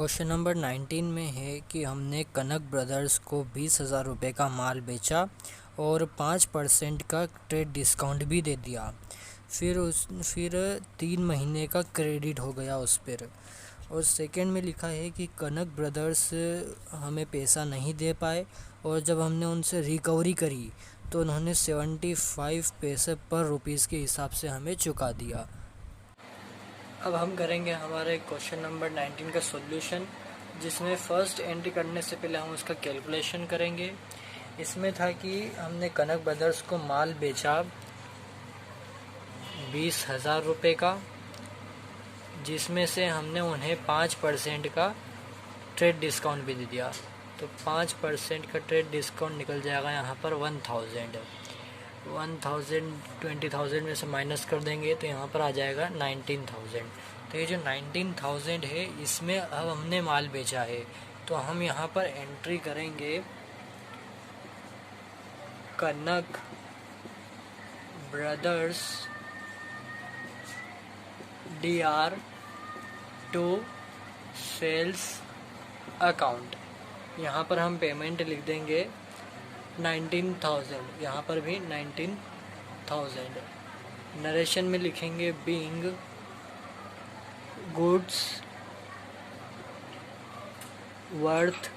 Question number 19 में है कि हमने कनक ब्रदर्स को 20,000 रुपये का माल बेचा और 5% का ट्रेड डिस्काउंट भी दे दिया। फिर 3 महीने का क्रेडिट हो गया उस पर। और सेकंड में लिखा है कि कनक ब्रदर्स हमें पैसा नहीं दे पाए और जब हमने उनसे रिकवरी करी तो उन्होंने 75 पैसे पर रुपीज़ के हिसाब से हमें चुका दिया। अब हम करेंगे हमारे क्वेश्चन नंबर 19 का सॉल्यूशन, जिसमें फ़र्स्ट एंट्री करने से पहले हम उसका कैलकुलेशन करेंगे। इसमें था कि हमने कनक ब्रदर्स को माल बेचा 20,000 रुपये का, जिसमें से हमने उन्हें 5% का ट्रेड डिस्काउंट भी दे दिया। तो 5% का ट्रेड डिस्काउंट निकल जाएगा यहाँ पर 1,000। 20,000 में से माइनस कर देंगे तो यहाँ पर आ जाएगा 19,000। तो ये जो 19,000 है इसमें अब हमने माल बेचा है, तो हम यहाँ पर एंट्री करेंगे Kanak brothers DR to sales account. यहाँ पर हम पेमेंट लिख देंगे 19,000, यहाँ पर भी 19,000। नरेशन में लिखेंगे being goods worth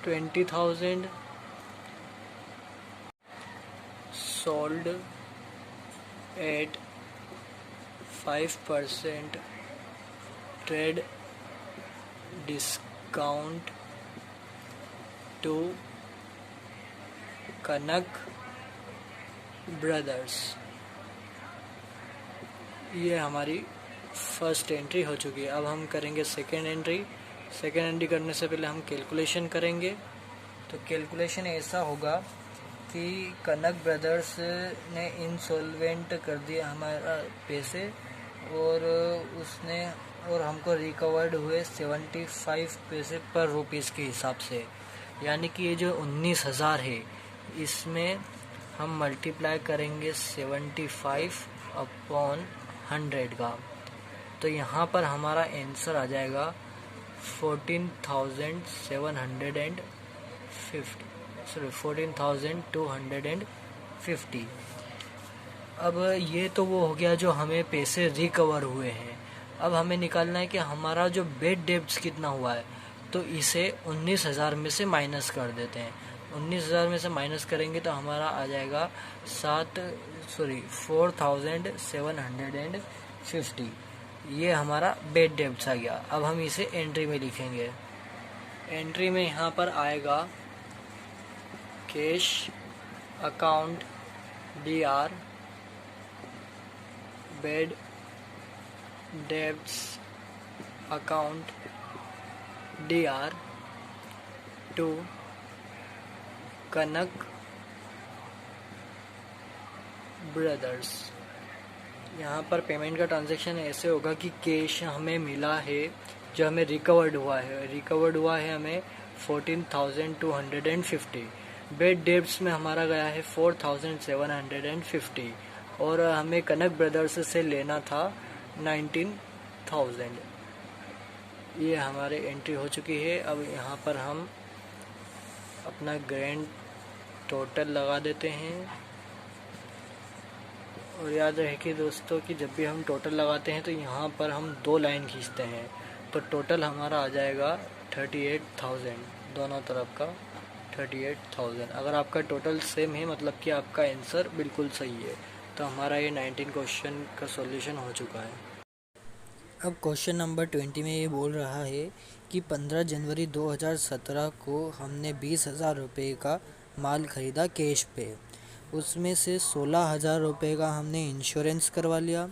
20,000 sold at 5% trade discount to Kanak brothers. ये हमारी फर्स्ट एंट्री हो चुकी है। अब हम करेंगे सेकेंड एंट्री। सेकेंड एंट्री करने से पहले हम कैलकुलेशन करेंगे। तो कैलकुलेशन ऐसा होगा कि कनक ब्रदर्स ने इंसॉल्वेंट कर दिया हमारा पैसे और हमको रिकवर्ड हुए 75 पैसे पर रुपीज़ के हिसाब से। यानी कि ये जो 19,000 है इसमें हम मल्टीप्लाई करेंगे 75 अपॉन 100 का, तो यहाँ पर हमारा आंसर आ जाएगा 14,250। अब ये तो वो हो गया जो हमें पैसे रिकवर हुए हैं। अब हमें निकालना है कि हमारा जो बेड डेब्ट्स कितना हुआ है, तो इसे 19,000 में से माइनस कर देते हैं। 19,000 में से माइनस करेंगे तो हमारा आ जाएगा 4,750। ये हमारा बेड डेब्ट्स आ गया। अब हम इसे एंट्री में लिखेंगे। एंट्री में यहाँ पर आएगा cash account DR bad debts account DR to Kanak Brothers. यहाँ पर पेमेंट का ट्रांजैक्शन ऐसे होगा कि कैश हमें मिला है जो हमें रिकवर्ड हुआ है हमें 14,250। बेड डेब्ट्स में हमारा गया है 4,750 और हमें कनक ब्रदर्स से लेना था 19,000। ये हमारे एंट्री हो चुकी है। अब यहाँ पर हम अपना ग्रैंड टोटल लगा देते हैं। और याद रहे कि दोस्तों कि जब भी हम टोटल लगाते हैं तो यहाँ पर हम 2 लाइन खींचते हैं, तो टोटल हमारा आ जाएगा 38,000, दोनों तरफ का 38,000। अगर आपका टोटल सेम है मतलब कि आपका आंसर बिल्कुल सही है। तो हमारा ये 19 क्वेश्चन का सॉल्यूशन हो चुका है। अब क्वेश्चन नंबर 20 में ये बोल रहा है कि 15 जनवरी 2017 को हमने 20,000 रुपये का माल ख़रीदा कैश पे। उसमें से 16,000 रुपये का हमने इंश्योरेंस करवा लिया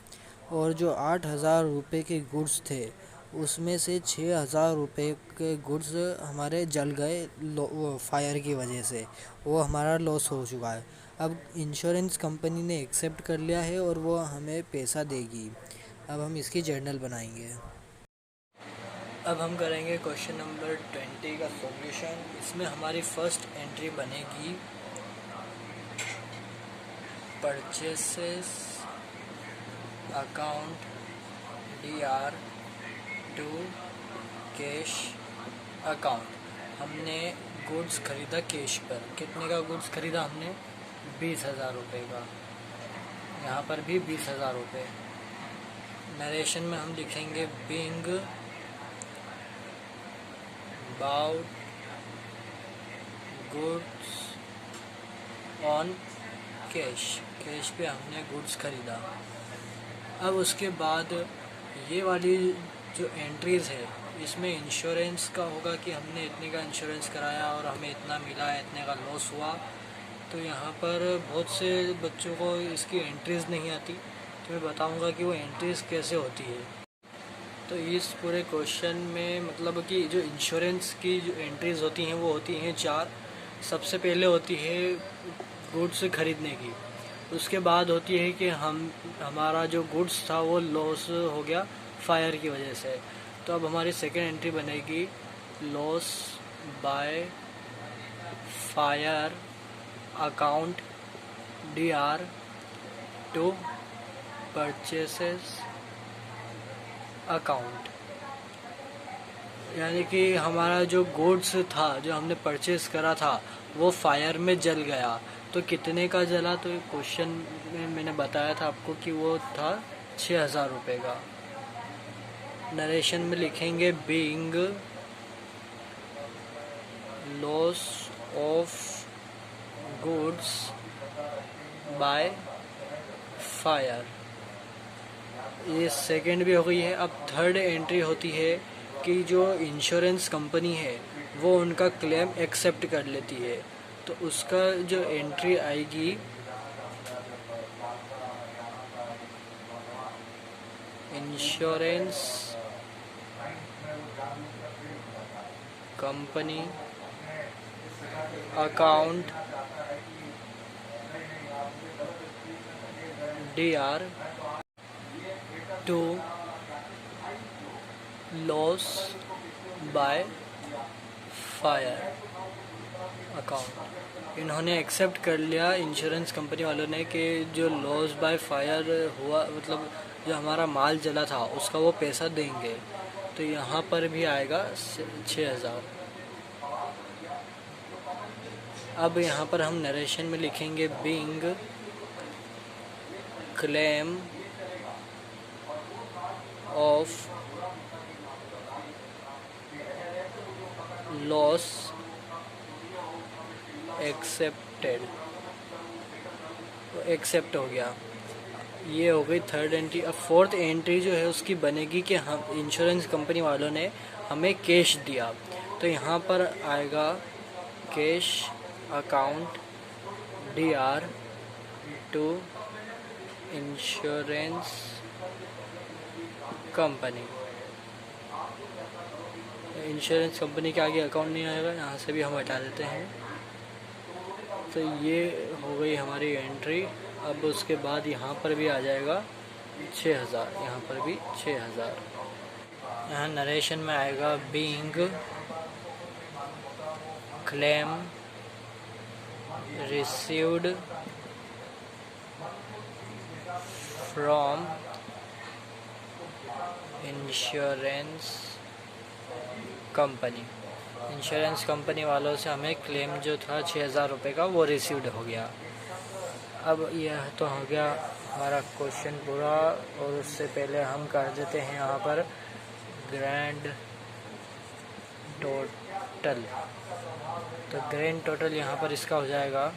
और जो 8,000 रुपये के गुड्स थे उसमें से 6,000 रुपये के गुड्स हमारे जल गए फायर की वजह से, वो हमारा लॉस हो चुका है। अब इंश्योरेंस कंपनी ने एक्सेप्ट कर लिया है और वो हमें पैसा देगी। अब हम इसकी जर्नल बनाएंगे। अब हम करेंगे क्वेश्चन नंबर 20 का सॉल्यूशन। इसमें हमारी फर्स्ट एंट्री बनेगी purchases account DR to cash account. हमने गुड्स ख़रीदा कैश पर। कितने का गुड्स ख़रीदा हमने? 20,000 रुपये का। यहाँ पर भी 20,000 रुपये। नरेशन में हम लिखेंगे being bought goods on cash. Cash पे हमने गुड्स ख़रीदा। अब उसके बाद ये वाली जो एंट्रीज़ है इसमें इंश्योरेंस का होगा कि हमने इतने का इंश्योरेंस कराया और हमें इतना मिला, इतने का लॉस हुआ। तो यहाँ पर बहुत से बच्चों को इसकी एंट्रीज़ नहीं आती, तो मैं बताऊँगा कि वो एंट्रीज़ कैसे होती है। तो इस पूरे क्वेश्चन में मतलब कि जो इंश्योरेंस की जो एंट्रीज़ होती हैं वो होती हैं 4। सबसे पहले होती है गुड्स खरीदने की। उसके बाद होती है कि हमारा जो गुड्स था वो लॉस हो गया फायर की वजह से। तो अब हमारी सेकेंड एंट्री बनेगी loss by fire account DR to purchases account. यानी कि हमारा जो गुड्स था जो हमने परचेस करा था वो फायर में जल गया। तो कितने का जला? तो क्वेश्चन में मैंने बताया था आपको कि वो था 6,000 रुपये का। नरेशन में लिखेंगे being loss of goods by fire. ये सेकंड भी हो गई है। अब थर्ड एंट्री होती है कि जो इंश्योरेंस कंपनी है वो उनका क्लेम एक्सेप्ट कर लेती है। तो उसका जो एंट्री आएगी insurance company account DR to loss by fire account. इन्होंने एक्सेप्ट कर लिया इंश्योरेंस कंपनी वालों ने कि जो लॉस बाय फायर हुआ मतलब जो हमारा माल जला था उसका वो पैसा देंगे। तो यहाँ पर भी आएगा 6,000। अब यहाँ पर हम नरेशन में लिखेंगे being claim of loss accepted. तो एक्सेप्ट हो गया। ये हो गई थर्ड एंट्री। अब फोर्थ एंट्री जो है उसकी बनेगी कि हम इंश्योरेंस कंपनी वालों ने हमें कैश दिया। तो यहाँ पर आएगा cash account DR to insurance company. Insurance company के आगे अकाउंट नहीं आएगा, यहाँ से भी हम हटा देते हैं। तो ये हो गई हमारी एंट्री। अब उसके बाद यहाँ पर भी आ जाएगा 6,000। यहाँ पर भी 6,000। यहाँ नरेशन में आएगा being claim received from insurance company. Insurance company वालों से हमें क्लेम जो था 6,000 रुपये का वो रिसीव्ड हो गया। अब यह तो हो गया हमारा क्वेश्चन पूरा। और उससे पहले हम कर देते हैं यहाँ पर ग्रैंड टोटल। तो ग्रैंड टोटल यहाँ पर इसका हो जाएगा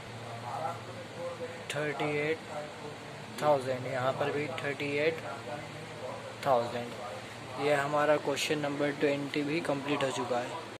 38,000। यहाँ पर भी 38,000। यह हमारा क्वेश्चन नंबर 20 भी कंप्लीट हो चुका है।